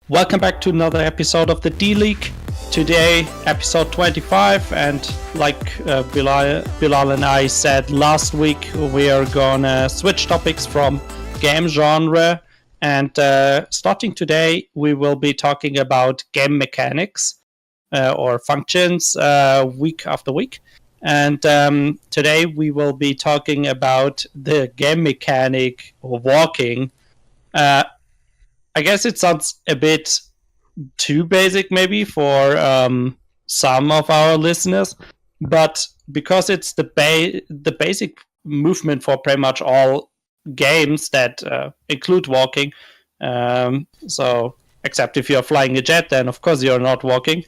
Welcome back to another episode of the D-League. Today, episode 25, and like Bilal and I said last week, we are gonna switch topics from game genre, and starting today, we will be talking about game mechanics or functions week after week. And today, we will be talking about the game mechanic or walking. I guess it sounds a bit too basic maybe for some of our listeners, but because it's the basic movement for pretty much all games that include walking, so except if you're flying a jet, then of course you're not walking.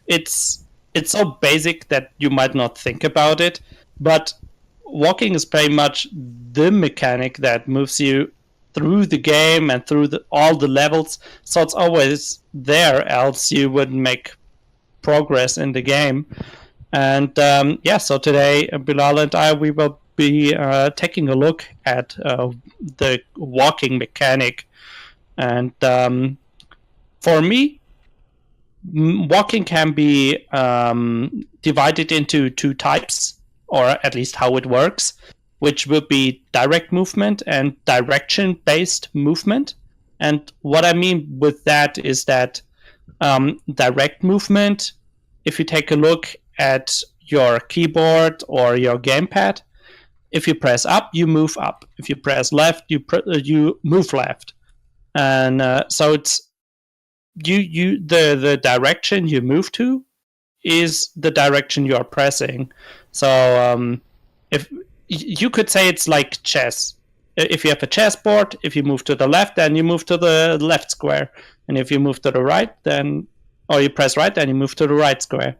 It's so basic that you might not think about it, but walking is pretty much the mechanic that moves you through the game and through all the levels, so it's always there, else you wouldn't make progress in the game. And so today Bilal and I, we will be taking a look at the walking mechanic. And for me, walking can be divided into two types, or at least how it works, which would be direct movement and direction-based movement. And what I mean with that is that direct movement, if you take a look at your keyboard or your gamepad, if you press up, you move up. If you press left, you move left. And so it's the direction you move to is the direction you are pressing. So if you could say it's like chess. If you have a chessboard, if you move to the left, then you move to the left square. And if you move to the right, or you press right, then you move to the right square.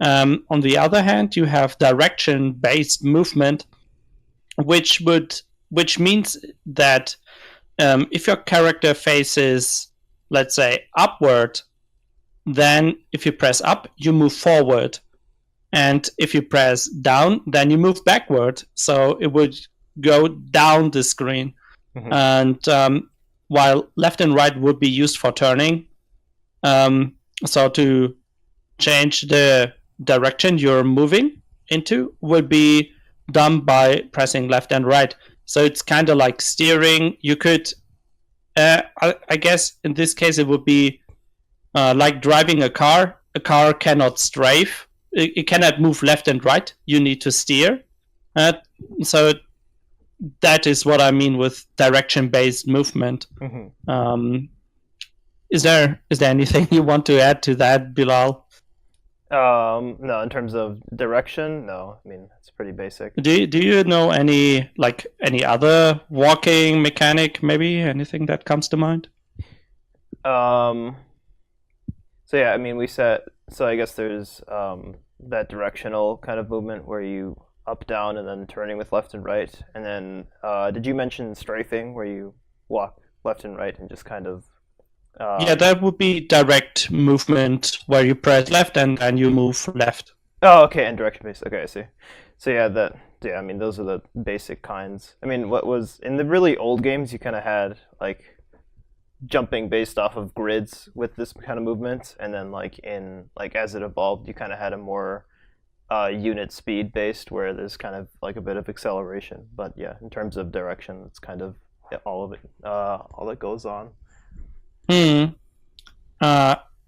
On the other hand, you have direction-based movement, which means that if your character faces, let's say, upward, then if you press up, you move forward. And if you press down, then you move backward. So it would go down the screen. Mm-hmm. And while left and right would be used for turning, so to change the direction you're moving into would be done by pressing left and right. So it's kind of like steering. You could, I guess in this case, it would be like driving a car. A car cannot strafe. It cannot move left and right. You need to steer. So that is what I mean with direction-based movement. Mm-hmm. Is there anything you want to add to that, Bilal? No, in terms of direction, no. I mean, it's pretty basic. Do you know any other walking mechanic? Maybe anything that comes to mind? So yeah, I mean, so I guess there's that directional kind of movement where you up, down, and then turning with left and right. And then did you mention strafing, where you walk left and right and just kind of... Yeah, that would be direct movement, where you press left and then you move left. Oh, okay, and direction-based. Okay, I see. So I mean, those are the basic kinds. I mean, what was... In the really old games, you kind of had, like, jumping based off of grids with this kind of movement, and then as it evolved, you kind of had a more unit speed based, where there's kind of like a bit of acceleration. But yeah, in terms of direction, it's kind of all of it, all that goes on.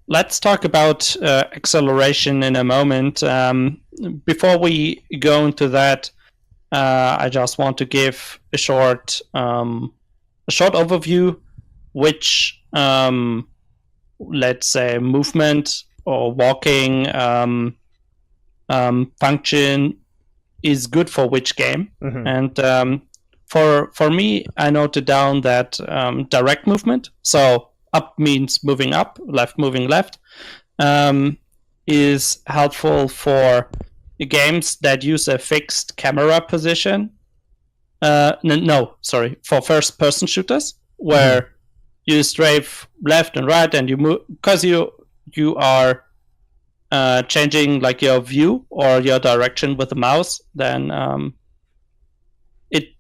Let's talk about acceleration in a moment. Before we go into that, I just want to give a short overview which, let's say, movement or walking function is good for which game. Mm-hmm. And for me, I noted down that direct movement, so up means moving up, left moving left, is helpful for games that use a fixed camera position. For first-person shooters, where mm-hmm. you strafe left and right, and you move because you are changing like your view or your direction with the mouse. Then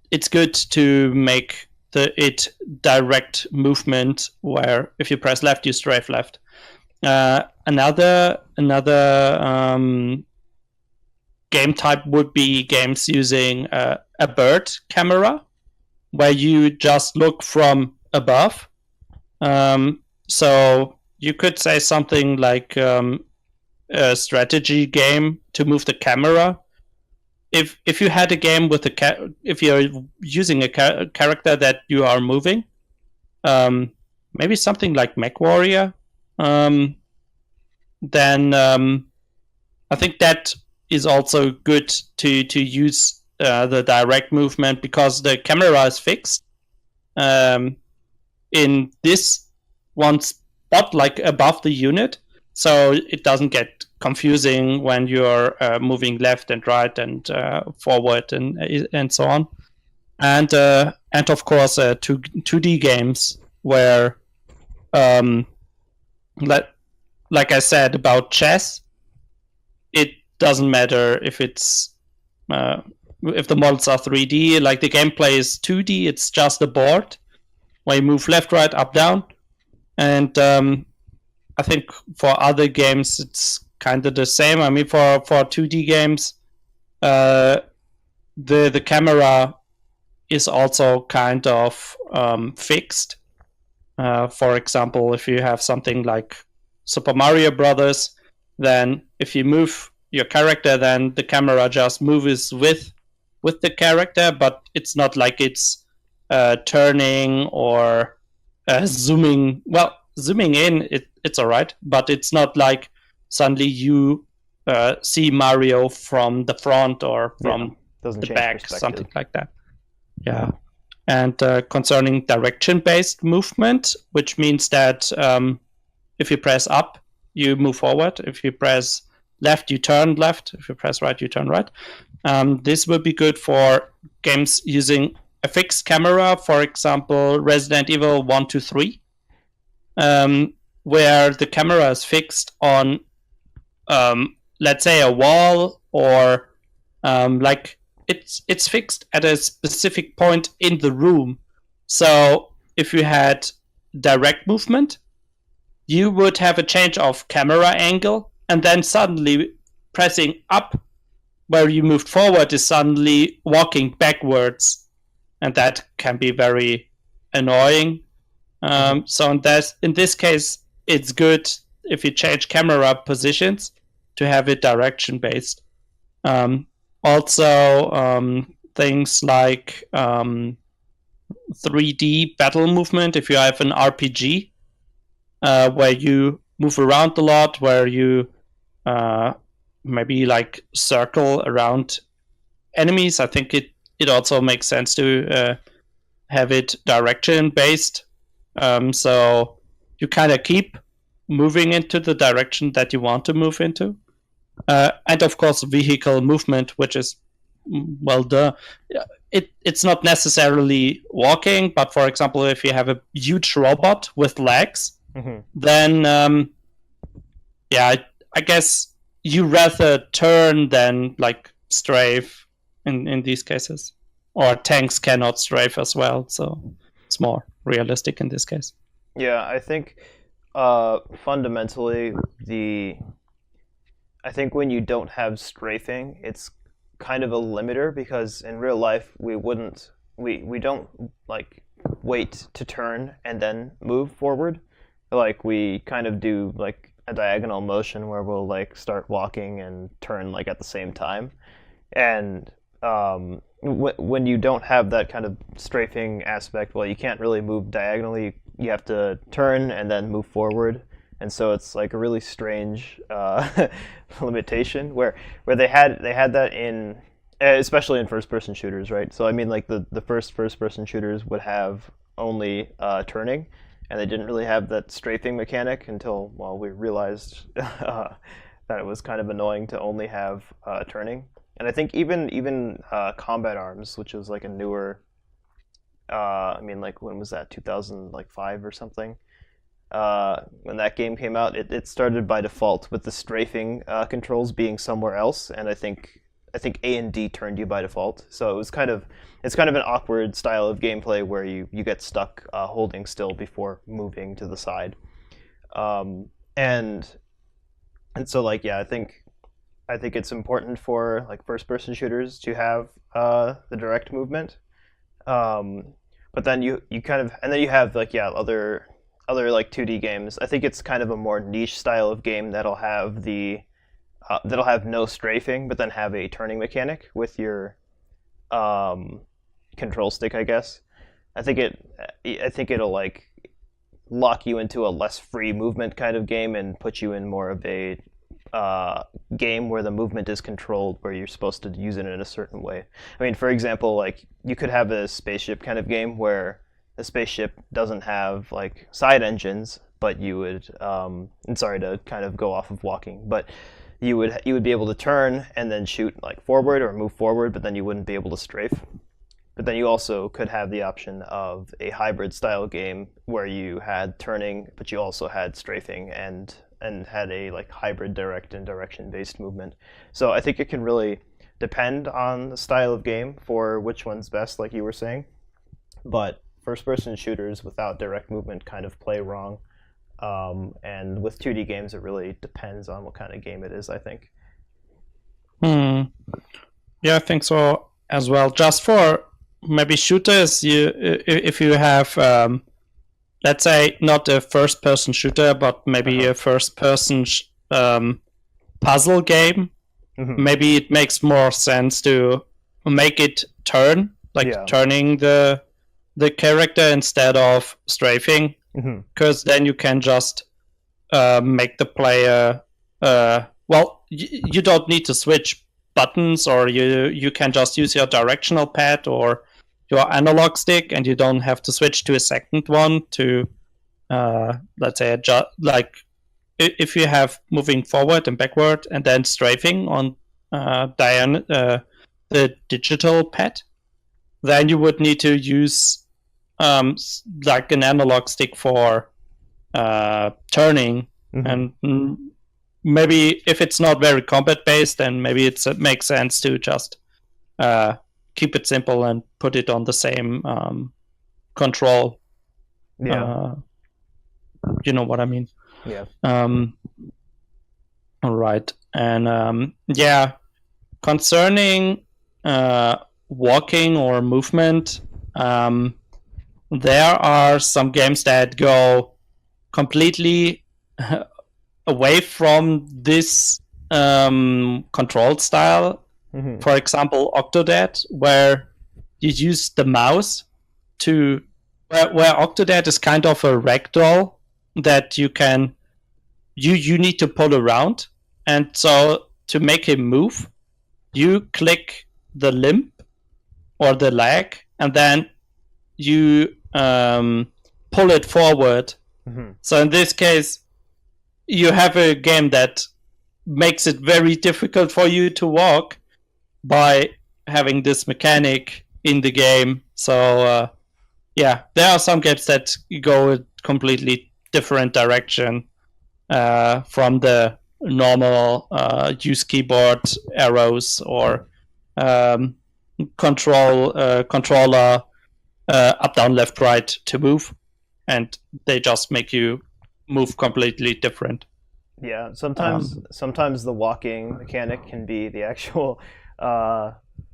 it's good to make the it direct movement where if you press left, you strafe left. Another game type would be games using a bird camera, where you just look from above. So you could say something like a strategy game to move the camera. If you had a game with if you're using a character that you are moving, maybe something like MechWarrior, then I think that is also good to use the direct movement, because the camera is fixed in this one spot, like above the unit, so it doesn't get confusing when you're moving left and right and forward and so on. And of course 2D games where like I said about chess, it doesn't matter if it's if the models are 3D, like the gameplay is 2D, it's just a board where you move left, right, up, down. And I think for other games it's kind of the same. I mean, for 2D games, the camera is also kind of fixed. For example, if you have something like Super Mario Brothers, then if you move your character, then the camera just moves with the character, but it's not like it's turning or zooming. Well, zooming in, it's all right, but it's not like suddenly you see Mario from the front or from the back, something like that. Yeah. And concerning direction-based movement, which means that if you press up, you move forward. If you press left, you turn left. If you press right, you turn right. This will be good for games using a fixed camera, for example, Resident Evil 1, 2, 3, where the camera is fixed on, let's say, a wall, or like it's fixed at a specific point in the room. So if you had direct movement, you would have a change of camera angle, and then suddenly pressing up where you moved forward is suddenly walking backwards, and that can be very annoying. So in this case, it's good if you change camera positions to have it direction based. Also, things like 3D battle movement. If you have an RPG where you move around a lot, where you maybe like circle around enemies, I think it also makes sense to have it direction based. So you kind of keep moving into the direction that you want to move into. And of course, vehicle movement, which is, well, it's not necessarily walking, but for example, if you have a huge robot with legs, then I guess you rather turn than like strafe in these cases. Or tanks cannot strafe as well, so it's more realistic in this case. Yeah, I think fundamentally I think when you don't have strafing, it's kind of a limiter, because in real life we don't like wait to turn and then move forward. Like we kind of do like a diagonal motion where we'll like start walking and turn like at the same time. And when you don't have that kind of strafing aspect, well, you can't really move diagonally. You have to turn and then move forward. And so it's like a really strange limitation where they had that in, especially in first-person shooters, right? So I mean, like the first-person shooters would have only turning, and they didn't really have that strafing mechanic until, well, we realized that it was kind of annoying to only have turning. And I think even Combat Arms, which was like a newer, I mean, like when was that? 2005 or something. When that game came out, it started by default with the strafing controls being somewhere else, and I think I think A and D turned you by default. So it's kind of an awkward style of gameplay where you get stuck holding still before moving to the side. Um, and and so like yeah, I think it's important for like first person shooters to have the direct movement. Um, but then you kind of and then you have like yeah other like 2D games. I think it's kind of a more niche style of game that'll have no strafing, but then have a turning mechanic with your um, control stick, I guess. I think it'll like lock you into a less free movement kind of game and put you in more of a game where the movement is controlled, where you're supposed to use it in a certain way. I mean, for example, like you could have a spaceship kind of game where the spaceship doesn't have like side engines, but you would. And sorry to kind of go off of walking, but you would be able to turn and then shoot like forward or move forward, but then you wouldn't be able to strafe. But then you also could have the option of a hybrid style game where you had turning, but you also had strafing and had a like hybrid direct and direction based movement. So I think it can really depend on the style of game for which one's best, like you were saying. But first person shooters without direct movement kind of play wrong. And with 2D games, it really depends on what kind of game it is, I think. Hmm. Yeah, I think so as well. Just for maybe shooters, if you have let's say not a first person shooter, but maybe a first person puzzle game, maybe it makes more sense to make it turn, like turning the character instead of strafing, because then you can just make the player well, you don't need to switch buttons, or you can just use your directional pad or your analog stick, and you don't have to switch to a second one to let's say adjust, like if you have moving forward and backward and then strafing on the digital pad, then you would need to use like an analog stick for turning. And maybe if it's not very combat based, then maybe it makes sense to just keep it simple and put it on the same control. You know what I mean? Yeah. All right. And yeah, concerning walking or movement, there are some games that go completely away from this control style. For example, Octodad, where you use the mouse to where Octodad is kind of a ragdoll that you need to pull around, and so to make him move, you click the limb or the leg, and then you pull it forward. So in this case, you have a game that makes it very difficult for you to walk by having this mechanic in the game. So yeah, there are some games that go a completely different direction from the normal use keyboard arrows or controller up, down, left, right to move, and they just make you move completely different. Yeah, sometimes the walking mechanic can be the actual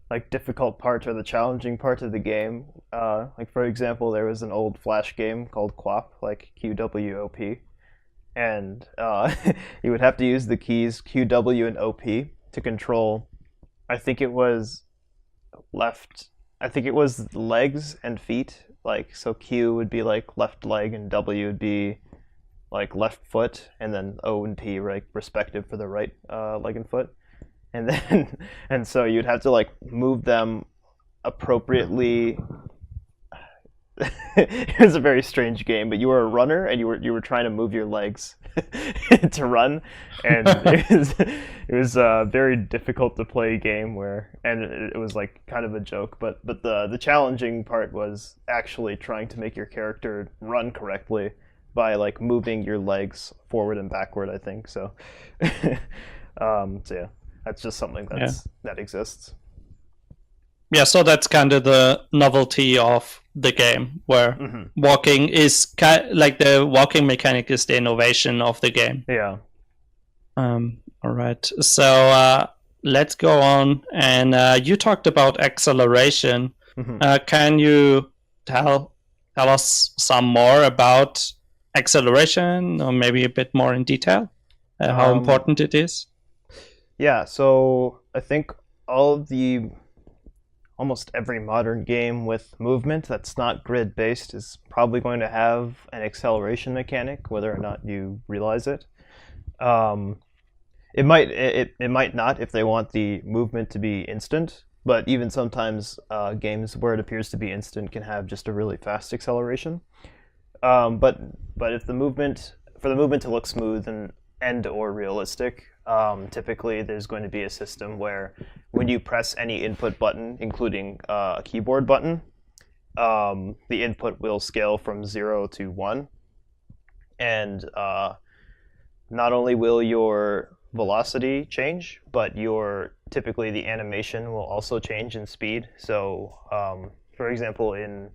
like difficult part or the challenging part of the game. Like for example, there was an old Flash game called QWOP, like QWOP, and you would have to use the keys QW and OP to control. I think it was legs and feet. Like so, Q would be like left leg, and W would be like left foot, and then O and P right respective for the right leg and foot. And then and so you'd have to like move them appropriately. It was a very strange game, but you were a runner and you were trying to move your legs to run, and it was a very difficult to play game and it was like kind of a joke, but the challenging part was actually trying to make your character run correctly by like moving your legs forward and backward, I think so. So yeah. That's just something that exists. Yeah, so that's kind of the novelty of the game, where walking is like the walking mechanic is the innovation of the game. Yeah. All right. So let's go on. And you talked about acceleration. Can you tell us some more about acceleration, or maybe a bit more in detail? How important it is? Yeah. So I think almost every modern game with movement that's not grid based is probably going to have an acceleration mechanic, whether or not you realize it. It might not if they want the movement to be instant, but even sometimes games where it appears to be instant can have just a really fast acceleration. But if the movement to look smooth and or realistic, typically there's going to be a system where when you press any input button, including a keyboard button, the input will scale from 0 to 1. And not only will your velocity change, but typically the animation will also change in speed. So, for example, in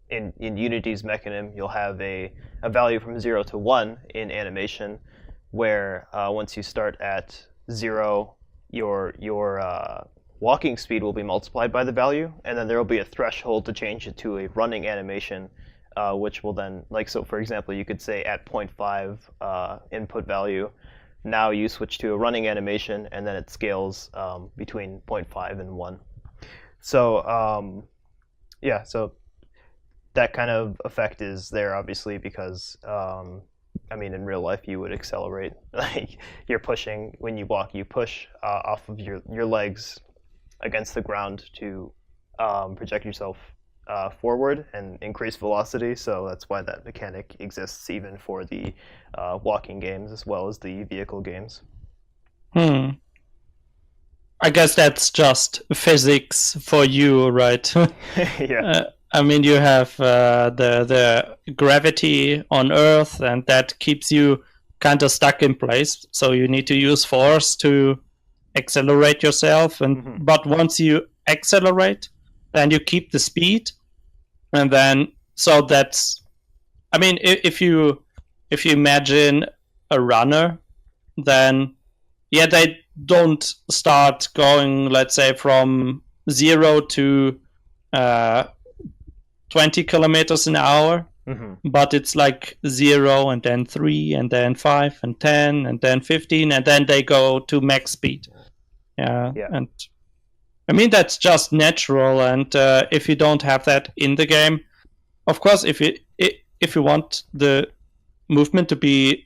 Unity's Mechanim, you'll have a value from 0 to 1 in animation, where once you start at 0, your walking speed will be multiplied by the value, and then there will be a threshold to change it to a running animation, which will then, so for example, you could say at 0.5 input value, now you switch to a running animation, and then it scales between 0.5 and 1. So, so that kind of effect is there, obviously, because in real life you would accelerate. Like, you're pushing, when you walk, you push off of your legs against the ground to project yourself forward and increase velocity. So that's why that mechanic exists even for the walking games as well as the vehicle games. I guess that's just physics for you, right? Yeah. You have the gravity on Earth, and that keeps you kind of stuck in place. So you need to use force to accelerate yourself. But once you accelerate, then you keep the speed. And then, so that's, if you imagine a runner, then, they don't start going, let's say, from 0 to 20 kilometers an hour, but it's like 0 and then 3 and then 5 and 10 and then 15, and then they go to max speed. Yeah. And that's just natural. And if you don't have that in the game, of course, if you want the movement to be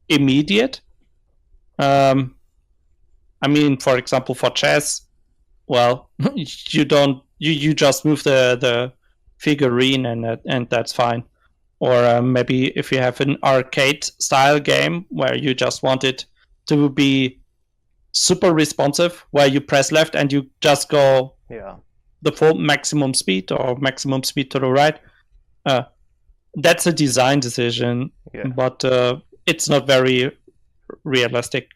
immediate, for example, for chess, well, you just move the figurine, and that's fine. Or maybe if you have an arcade style game where you just want it to be super responsive, where you press left and you just go the full maximum speed or maximum speed to the right, that's a design decision, but it's not very realistic.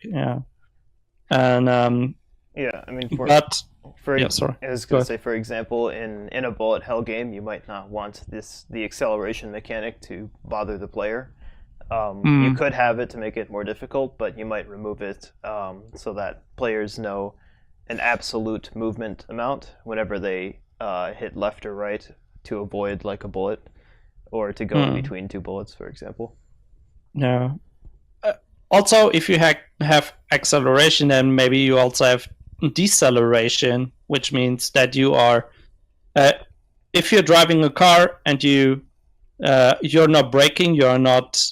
And I was going to say, for example, in a bullet hell game, you might not want the acceleration mechanic to bother the player. You could have it to make it more difficult, but you might remove it so that players know an absolute movement amount whenever they hit left or right to avoid like a bullet, or to go in between two bullets, for example. Yeah. Also, if you have acceleration, then maybe you also have deceleration, which means that you are, if you're driving a car and you're not braking, you're not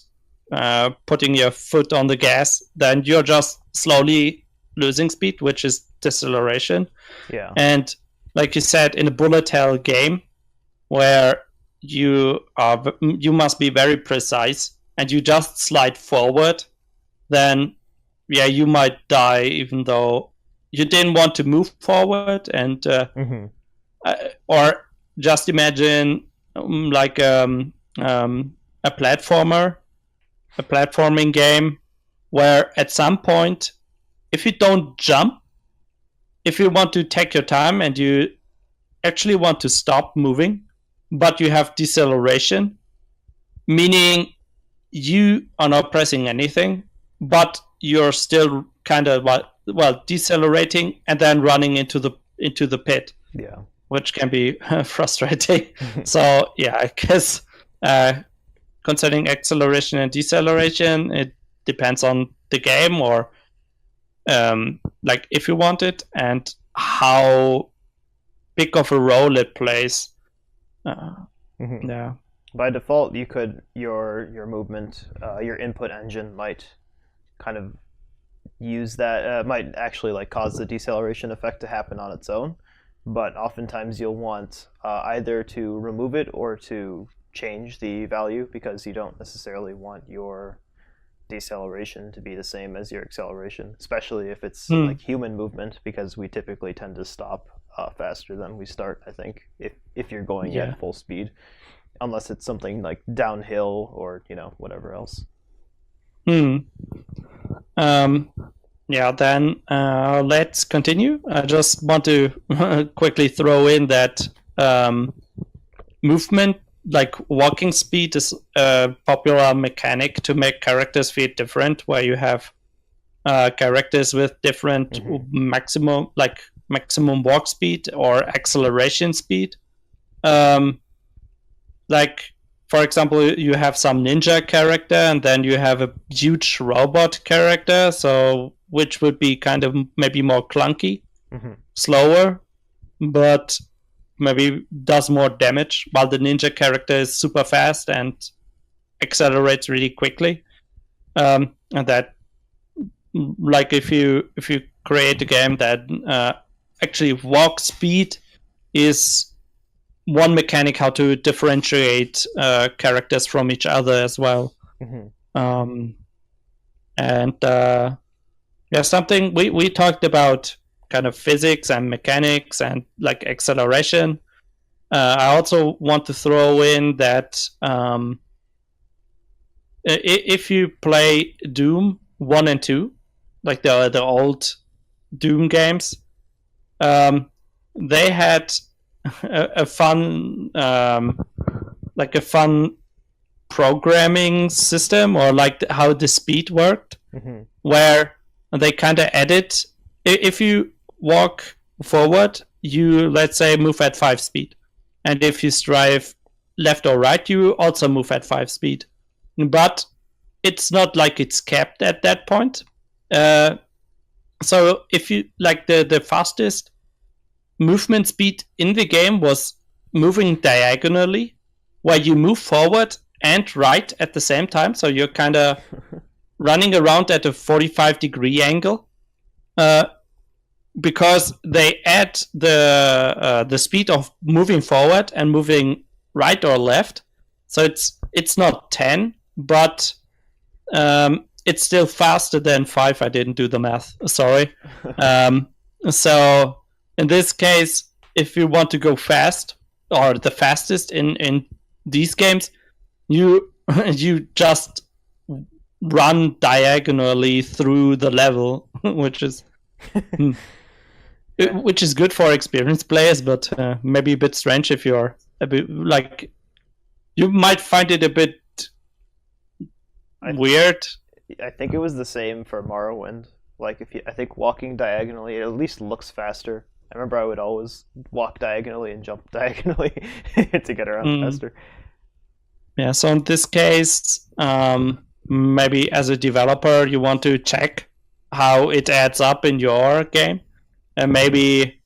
putting your foot on the gas, then you're just slowly losing speed, which is deceleration. Yeah. And like you said, in a bullet hell game where you must be very precise and you just slide forward, then you might die even though you didn't want to move forward. And or just imagine like a platforming game where at some point, if you don't jump, if you want to take your time and you actually want to stop moving, but you have deceleration, meaning you are not pressing anything, but you're still kind of decelerating and then running into the pit. Yeah. Which can be frustrating. So yeah, I guess concerning acceleration and deceleration, it depends on the game or like if you want it and how big of a role it plays. Yeah. By default, you could your movement, your input engine might kind of use that. Might actually like cause the deceleration effect to happen on its own. But oftentimes you'll want either to remove it or to change the value because you don't necessarily want your deceleration to be the same as your acceleration, especially if it's like human movement, because we typically tend to stop faster than we start, I think, if you're going at full speed, unless it's something like downhill or, whatever else. Yeah, then let's continue. I just want to quickly throw in that movement, like walking speed, is a popular mechanic to make characters feel different, where you have characters with different maximum walk speed or acceleration speed. Like, for example, you have some ninja character and then you have a huge robot character, so which would be kind of maybe more clunky, slower, but maybe does more damage, while the ninja character is super fast and accelerates really quickly. And that, like, if you create a game that actually walk speed is one mechanic how to differentiate characters from each other as well. Something we talked about kind of physics and mechanics and like acceleration. I also want to throw in that if you play Doom 1 and 2, like the old Doom games, they had a fun programming system, or like how the speed worked, where they kind of edit. If you walk forward, you, let's say, move at 5 speed, and if you strive left or right, you also move at 5 speed. But it's not like it's capped at that point. So if you like the fastest movement speed in the game was moving diagonally, where you move forward and right at the same time, so you're kind of running around at a 45-degree angle, because they add the speed of moving forward and moving right or left, so it's not 10, but it's still faster than 5. I didn't do the math, sorry. So in this case, if you want to go fast, or the fastest in these games, you just run diagonally through the level, which is good for experienced players, but maybe a bit strange if you're a bit like, you might find it a bit weird. I think it was the same for Morrowind. Like, I think walking diagonally, it at least looks faster. I remember I would always walk diagonally and jump diagonally to get around faster. Yeah, so in this case, maybe as a developer, you want to check how it adds up in your game, and maybe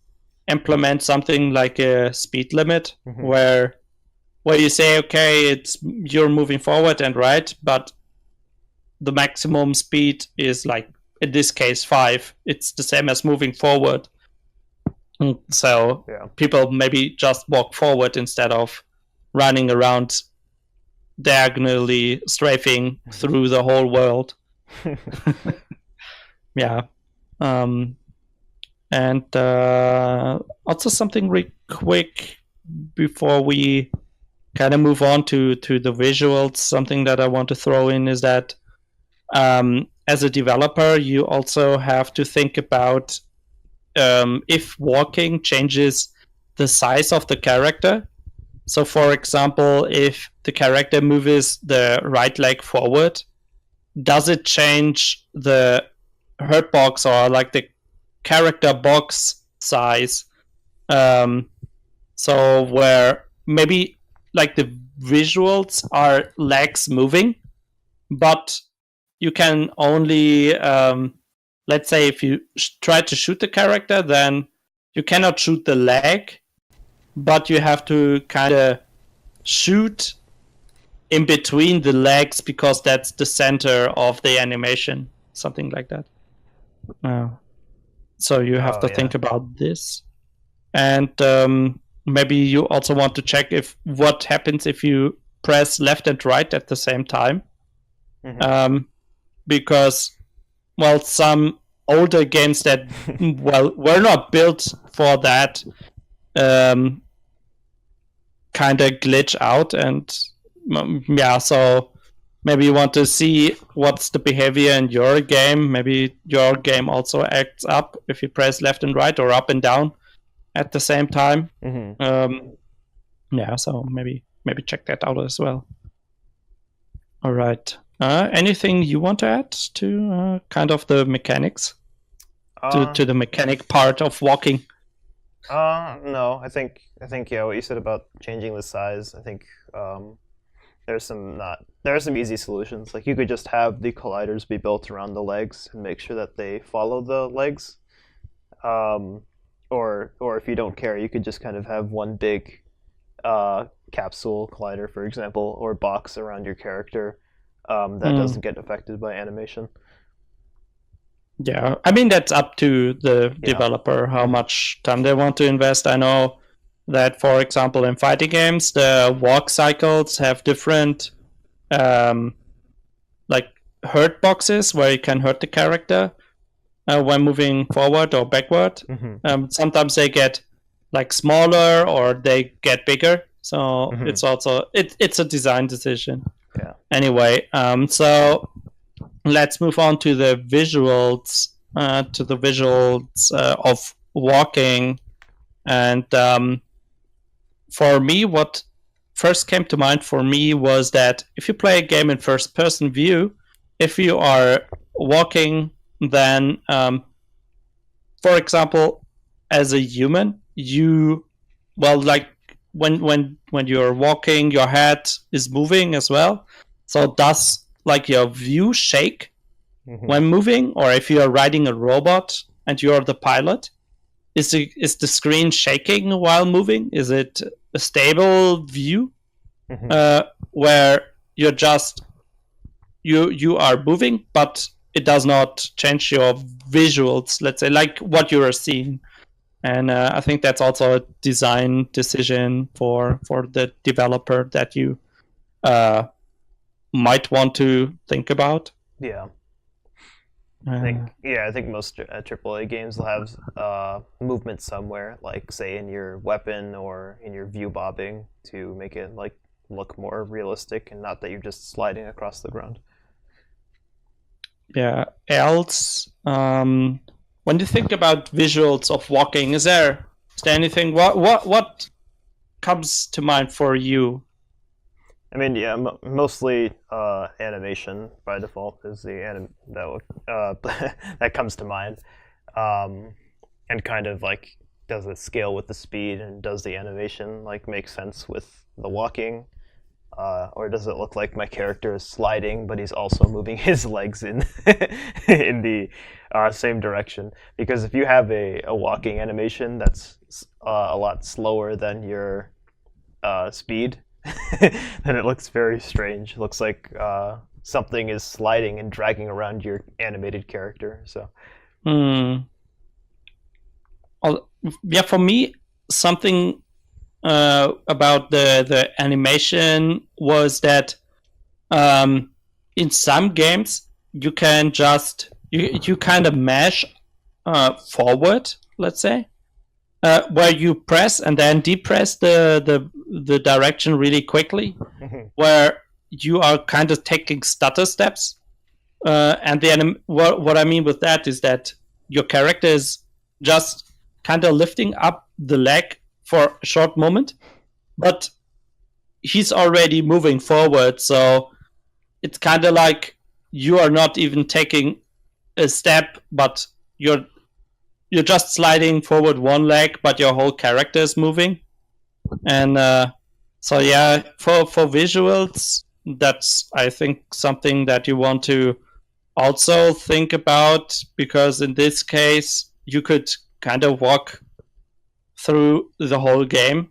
implement something like a speed limit, where you say, okay, you're moving forward and right, but the maximum speed is, like, in this case, 5. It's the same as moving forward. So people maybe just walk forward instead of running around diagonally, strafing through the whole world. Yeah. And also something really quick before we kind of move on to the visuals, something that I want to throw in is that as a developer, you also have to think about if walking changes the size of the character. So, for example, if the character moves the right leg forward, does it change the hurt box or like the character box size? So where maybe like the visuals are legs moving, but you can only let's say if you try to shoot the character, then you cannot shoot the leg, but you have to kind of shoot in between the legs because that's the center of the animation, something like that. So you have to think about this, and maybe you also want to check if what happens if you press left and right at the same time. Because, well, some older games that were not built for that kind of glitch out, and so maybe you want to see what's the behavior in your game. Maybe your game also acts up if you press left and right or up and down at the same time. So maybe check that out as well. All right. Anything you want to add to kind of the mechanics, to the mechanic part of walking? No, I think what you said about changing the size. I think there are some easy solutions. Like you could just have the colliders be built around the legs and make sure that they follow the legs. Or if you don't care, you could just kind of have one big capsule collider, for example, or box around your character. That doesn't get affected by animation. Yeah, I mean, that's up to the developer how much time they want to invest. I know that, for example, in fighting games, the walk cycles have different like hurt boxes where you can hurt the character when moving forward or backward. Sometimes they get like smaller or they get bigger. So it's also it's a design decision. Yeah. Anyway, so let's move on to the visuals. Of walking, and for me, what first came to mind for me was that if you play a game in first-person view, if you are walking, then, for example, as a human, like when you're walking, your head is moving as well. So does like your view shake when moving, or if you're riding a robot and you're the pilot, is the screen shaking while moving? Is it a stable view where you're just you are moving, but it does not change your visuals, let's say, like what you are seeing? And I think that's also a design decision for the developer that you might want to think about. Yeah. I think most AAA games will have movement somewhere, like say in your weapon or in your view bobbing, to make it like look more realistic and not that you're just sliding across the ground. Yeah. Else, when you think about visuals of walking, is there anything? What comes to mind for you? I mean, mostly animation by default is the that comes to mind, and kind of like, does it scale with the speed, and does the animation like make sense with the walking, or does it look like my character is sliding but he's also moving his legs in in the same direction? Because if you have a walking animation that's a lot slower than your speed, then it looks very strange. It looks like something is sliding and dragging around your animated character. So, yeah, for me, something about the animation was that in some games you can just you kind of mash forward, let's say, where you press and then depress the direction really quickly, where you are kind of taking stutter steps, And what I mean with that is that your character is just kind of lifting up the leg for a short moment, but he's already moving forward. So it's kind of like you are not even taking a step, but you're just sliding forward one leg, but your whole character is moving. And so yeah, for visuals, that's I think something that you want to also think about, because in this case you could kind of walk through the whole game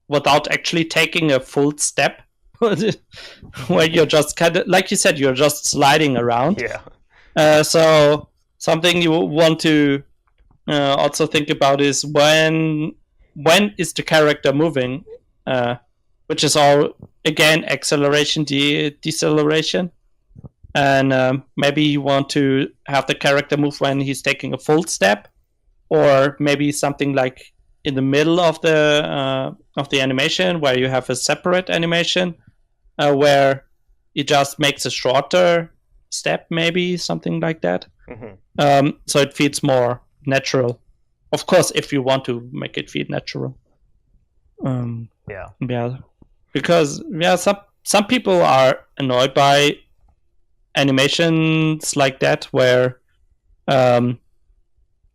without actually taking a full step where you're just kind of, like you said, you're just sliding around. So something you want to also think about is when is the character moving, which is all again acceleration, deceleration. And maybe you want to have the character move when he's taking a full step, or maybe something like in the middle of the animation where you have a separate animation where it just makes a shorter step, maybe something like that. So it feels more natural. Of course, if you want to make it feel natural. Yeah, because some people are annoyed by animations like that where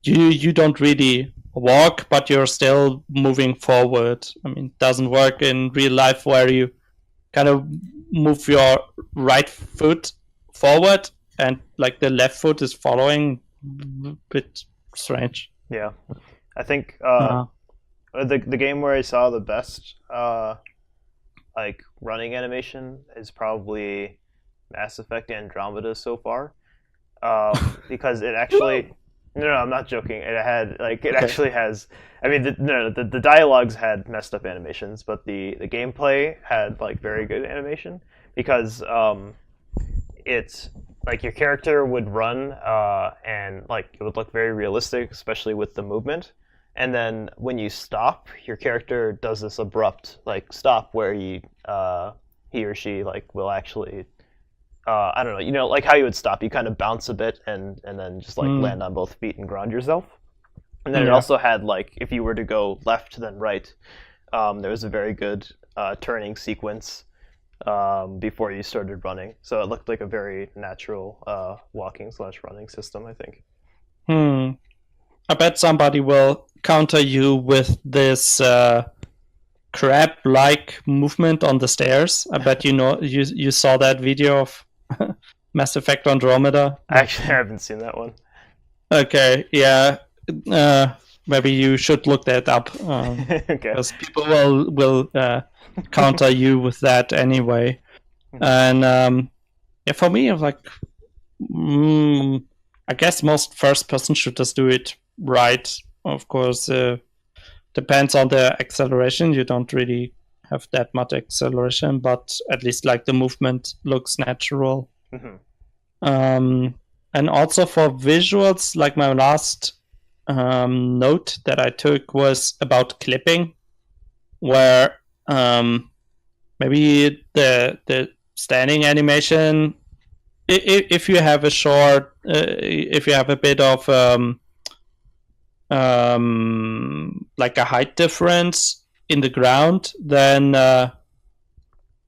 you don't really walk, but you're still moving forward. I mean, it doesn't work in real life where you kind of move your right foot forward and like the left foot is following. A bit strange. Yeah, I think the game where I saw the best like running animation is probably Mass Effect Andromeda so far, because it actually. No, I'm not joking. It actually has. I mean, the dialogues had messed up animations, but the gameplay had like very good animation, because it's like your character would run and like it would look very realistic, especially with the movement. And then when you stop, your character does this abrupt like stop where he or she like will actually. I don't know, like how you would stop, you kind of bounce a bit and then just like land on both feet and ground yourself. And then it also had like, if you were to go left then right, there was a very good turning sequence before you started running. So it looked like a very natural walking/running system, I think. I bet somebody will counter you with this crab-like movement on the stairs. I bet you saw that video of Mass Effect Andromeda. Actually, I haven't seen that one. Okay, yeah. Maybe you should look that up. Okay. Because people will counter you with that anyway. And yeah, for me, I'm like, I guess most first-person shooters do it right. Of course, depends on the acceleration. You don't really have that much acceleration, but at least like the movement looks natural. And also for visuals, like my last note that I took was about clipping, where maybe the standing animation, if you have a short, if you have a bit of like a height difference in the ground, then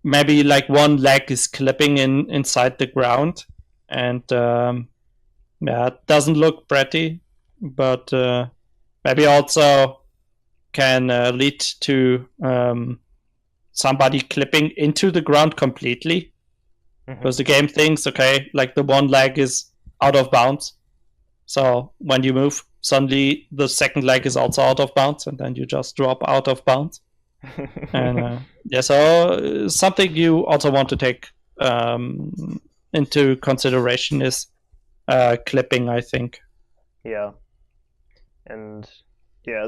maybe like one leg is clipping inside the ground, and yeah, it doesn't look pretty, but maybe also can lead to somebody clipping into the ground completely, because the game thinks, okay, like the one leg is out of bounds, so when you move, suddenly the second leg is also out of bounds, and then you just drop out of bounds. And yeah, so something you also want to take into consideration is clipping, I think. Yeah, and yeah,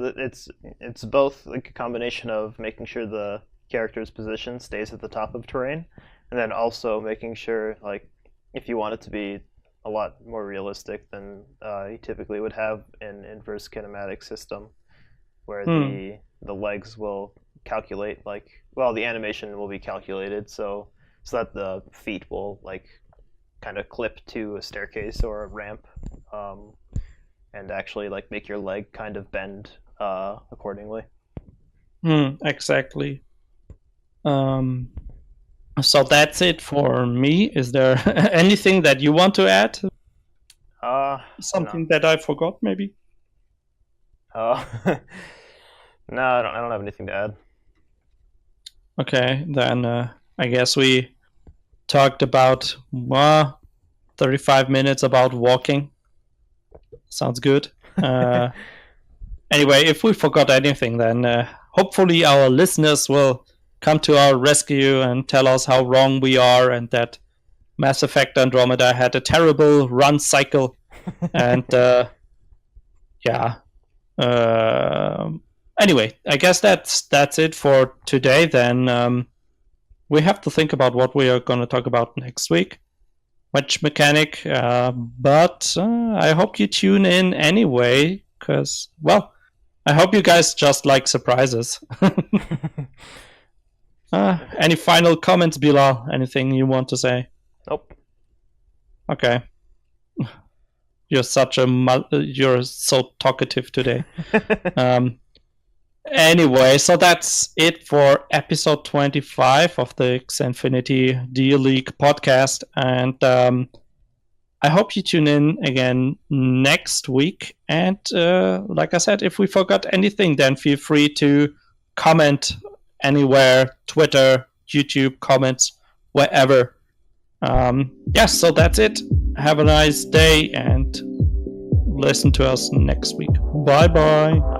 it's both like a combination of making sure the character's position stays at the top of terrain, and then also making sure, like, if you want it to be a lot more realistic than you typically would have in inverse kinematic system, where the legs will calculate, like, well, the animation will be calculated so that the feet will like kind of clip to a staircase or a ramp, and actually like make your leg kind of bend accordingly. Exactly. So that's it for me. Is there anything that you want to add? Something that I forgot, maybe? No, I don't have anything to add. Okay, then I guess we talked about 35 minutes about walking. Sounds good. Anyway, if we forgot anything, then hopefully our listeners will come to our rescue and tell us how wrong we are, and that Mass Effect Andromeda had a terrible run cycle. And anyway, I guess that's it for today. Then we have to think about what we are going to talk about next week. Which mechanic? But I hope you tune in anyway, because, well, I hope you guys just like surprises. Any final comments, Bilal? Anything you want to say? Nope. Okay. You're so talkative today. Anyway, so that's it for episode 25 of the Xfinity D-League podcast. And I hope you tune in again next week. And like I said, if we forgot anything, then feel free to comment anywhere, Twitter, YouTube, comments, wherever. So that's it. Have a nice day and listen to us next week. Bye-bye.